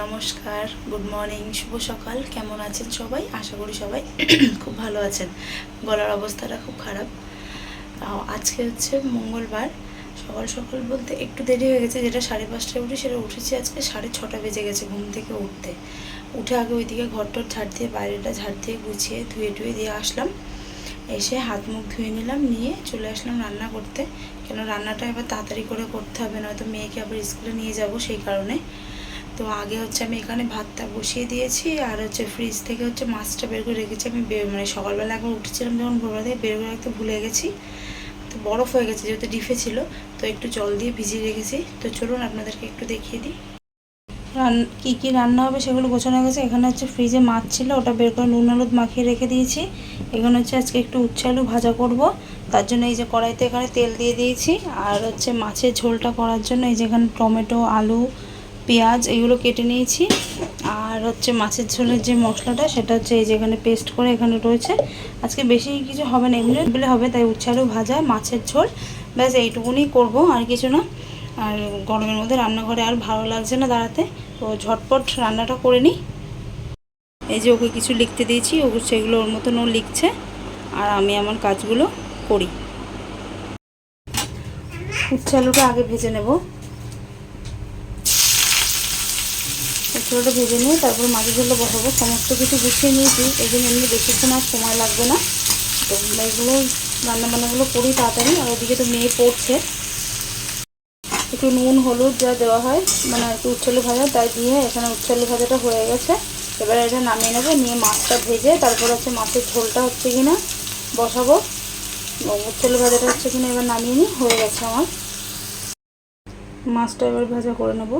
নমস্কার, good morning, শুভ সকাল। কেমন আছেন সবাই? আশা করি সবাই খুব ভালো আছেন। গলার অবস্থাটা খুব খারাপ। আজকে হচ্ছে মঙ্গলবার। সকাল সকাল বলতে একটু দেরি হয়ে গেছে, যেটা 5:30টায় উঠি সেটা উঠেছি আজকে 6:30 বেজে গেছে ঘুম থেকে উঠে আগে ওইদিকে ঘরটর ঝাড় দিয়ে, বাইরেটা ঝাড় দিয়ে গুছিয়ে ধুয়ে দিয়ে আসলাম। এসে হাত মুখ ধুয়ে নিলাম, নিয়ে চলে আসলাম রান্না করতে। কেন রান্নাটা এবার তাড়াতাড়ি করে করতে হবে, নয়তো মেয়েকে আবার স্কুলে নিয়ে যাব, সেই কারণে। তো আগে হচ্ছে আমি এখানে ভাতটা বসিয়ে দিয়েছি, আর হচ্ছে ফ্রিজ থেকে হচ্ছে মাছটা বের করে রেখেছি। আমি মানে সকালবেলা একবার উঠেছিলাম যখন, ভোরবেলা থেকে বের করে রাখতে ভুলে গেছি। তো বরফ হয়ে গেছে যেহেতু ডিপে ছিল, তো একটু জল দিয়ে ভিজিয়ে রেখেছি। তো চলুন আপনাদেরকে একটু দেখিয়ে দিই কী কী রান্না হবে সেগুলো গোছানো গেছে। এখানে হচ্ছে ফ্রিজে মাছ ছিল, ওটা বের করে নুন হলুদ মাখিয়ে রেখে দিয়েছি। এখানে হচ্ছে আজকে একটু উচ্ছে আলু ভাজা করব, তার জন্য এই যে কড়াইতে এখানে তেল দিয়ে দিয়েছি। আর হচ্ছে মাছের ঝোলটা করার জন্য এই যে এখানে টমেটো, আলু, পেঁয়াজ এগুলো কেটে নিয়েছি। আর হচ্ছে মাছের ঝোলের যে মশলাটা সেটা হচ্ছে এই যে এখানে পেস্ট করে এখানে রয়েছে। আজকে বেশি কিছু হবে না, এমনি বলে হবে, তাই উচ্ছে আলু ভাজা, মাছের ঝোল, ব্যাস এইটুকুনি করব, আর কিছু না। আর গরমের মধ্যে রান্নাঘরে আর ভালো লাগছে না দাঁড়াতে, তো ঝটপট রান্নাটা করে নিই। এই যে ওকে কিছু লিখতে দিয়েছি, ও সেগুলো ওর মতন ও লিখছে, আর আমি আমার কাজগুলো করি। উচ্ছে আলুটা আগে ভেজে নেব। উচ্ছে আলুটা ভেজে নিয়ে তারপর মাছের ঝোলটা বসাবো। সমস্ত কিছু গুছিয়ে নিয়েছি, এই জন্য এমনি বেশিক্ষণ আর সময় লাগবে না। তো এইগুলো রান্নাবান্নাগুলো করি তাড়াতাড়ি। আর ওদিকে তো মেয়ে পড়ছে, একটু নুন হলুদ যা দেওয়া হয়, মানে একটু উচ্ছে আলু ভাজা, তাই দিয়ে এখানে উচ্ছে আলু ভাজাটা হয়ে গেছে। এবারে এটা নামিয়ে নেবো, নিয়ে মাছটা ভেজে তারপর হচ্ছে মাছের ঝোলটা হচ্ছে কিনা বসাবো। উচ্ছে আলু ভাজাটা হচ্ছে কিনা এবার নামিয়ে নিই, হয়ে গেছে আমার। মাছটা এবার ভাজা করে নেবো।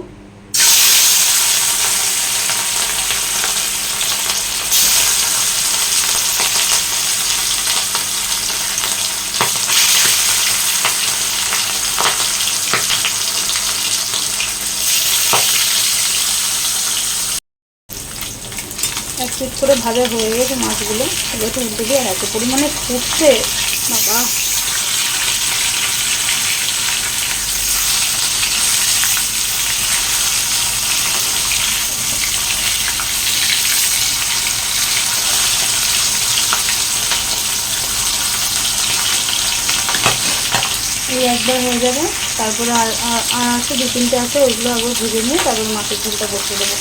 এক পিট করে ভাজা হয়ে গেছে মাছগুলো, এগুলো তো উল্টে দিয়ে এত পরিমাণে ফুটছে বাবা। এই একবার হয়ে যাবে, তারপরে আর আছে 2-3টে আছে, ওইগুলো একবার ভেজে নিয়ে তারপর মাছের ঝোলটা বসিয়ে দেবো।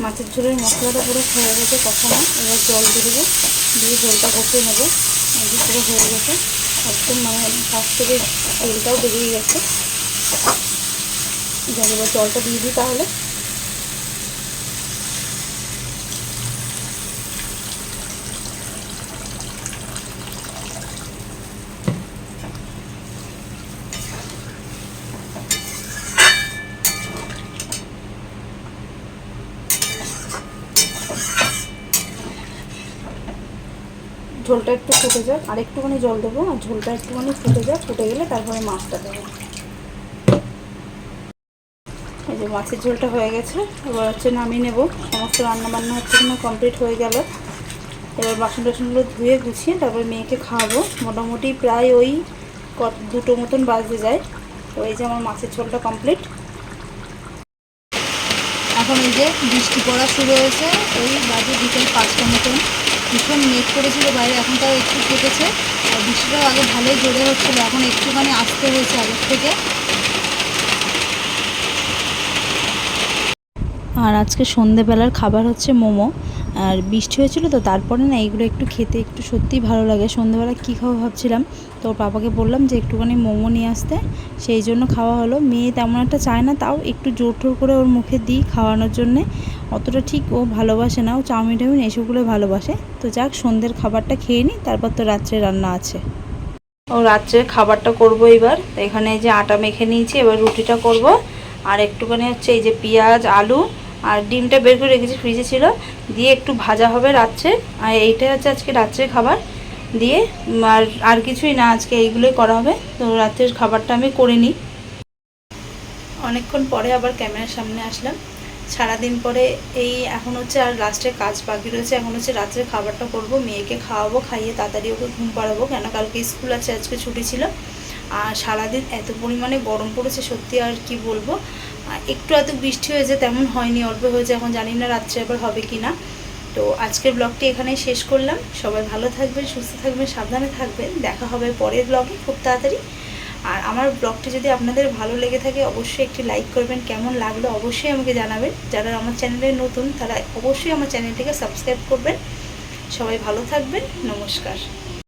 মাছের ঝোলের মশলাটা পুরো হয়ে গেছে কষানো, এবার জল দিয়ে দেবো, দিয়ে ঝোলটা কষিয়ে নেবো। একদম পুরো হয়ে গেছে, একদম মানে ফার্স্ট থেকে তেলটাও বেরিয়ে গেছে। যাক, এবার জলটা দিয়ে দিই তাহলে। ঝোলটা একটু ফুটে যাক, আর একটুখানি জল দেবো, আর ঝোলটা একটুখানি ফুটে যাক, ফুটে গেলে তারপরে মাছটা দেবো। এই যে মাছের ঝোলটা হয়ে গেছে, এবার হচ্ছে নামিয়ে নেব। সমস্ত রান্নাবান্না হচ্ছে কিনা কমপ্লিট হয়ে গেল। এবার বাসন টাসনগুলো ধুয়ে গুছিয়ে তারপর মেয়েকে খাওয়াবো। মোটামুটি প্রায় ওই 2টো মতন বাজতে যায়। তো এই যে আমার মাছের ঝোলটা কমপ্লিট। এখন এই যে বৃষ্টি পড়া শুরু হয়েছে, ওই বাজে বিকেল 5টা মতন। ভীষণ মেঘ করেছিল বাইরে, এখন তাও একটু কেটেছে। আর বৃষ্টিটাও আগে ভালোই জোরে হচ্ছিলো, এখন একটুখানি আসতে হয়েছে আগের থেকে। আর আজকে সন্ধেবেলার খাবার হচ্ছে মোমো। আর বৃষ্টি হয়েছিল তো, তারপরে না এইগুলো একটু খেতে একটু সত্যিই ভালো লাগে। সন্ধেবেলা কী খাবো ভাবছিলাম, তো ওর পাপাকে বললাম যে একটুখানি মোমো নিয়ে আসতে, সেই জন্য খাওয়া হলো। মেয়ে তেমন একটা চায় না, তাও একটু জোর টোর করে ওর মুখে দিই খাওয়ানোর জন্যে। অতটা ঠিক ও ভালোবাসে না, ও চাউমিন টাউমিন এসবগুলো ভালোবাসে। তো যাক, সন্ধ্যের খাবারটা খেয়ে নিই, তারপর তো রাত্রে রান্না আছে। ও রাত্রে খাবারটা করব এবার। এখানে এই যে আটা মেখে নিয়েছি, এবার রুটিটা করব। আর একটুখানি হচ্ছে এই যে পেঁয়াজ, আলু আর ডিমটা বের করে রেখেছি, ফ্রিজে ছিল, দিয়ে একটু ভাজা হবে রাত্রে। আর এইটাই হচ্ছে আজকে রাত্রের খাবার দিয়ে। আর কিছুই না, আজকে এইগুলোই করা হবে। তো রাত্রের খাবারটা আমি করে নিই। অনেকক্ষণ পরে আবার ক্যামেরার সামনে আসলাম, সারাদিন পরে। এই এখন হচ্ছে আর লাস্টের কাজ বাকি রয়েছে। এখন হচ্ছে রাত্রে খাবারটা করব, মেয়েকে খাওয়াবো, খাইয়ে তাড়াতাড়ি ওকে ঘুম পাড়াবো, কেন কালকে স্কুল আছে, আজকে ছুটি ছিল। আর সারাদিন এত পরিমাণে গরম পড়েছে সত্যি, আর কি বলবো। একটু এত বৃষ্টি হয়েছে, তেমন হয়নি, অল্প হয়েছে, এখন জানি না রাত্রে আবার হবে কি না। তো আজকের ব্লগটি এখানেই শেষ করলাম। সবাই ভালো থাকবেন, সুস্থ থাকবেন, সাবধানে থাকবেন। দেখা হবে পরের ব্লগে খুব তাড়াতাড়ি। আর আমার ব্লগটি যদি আপনাদের ভালো লেগে থাকে অবশ্যই একটি লাইক করবেন, কেমন লাগলো অবশ্যই আমাকে জানাবেন। যারা আমার চ্যানেলে নতুন তারা অবশ্যই আমার চ্যানেলটিকে সাবস্ক্রাইব করবেন। সবাই ভালো থাকবেন, নমস্কার।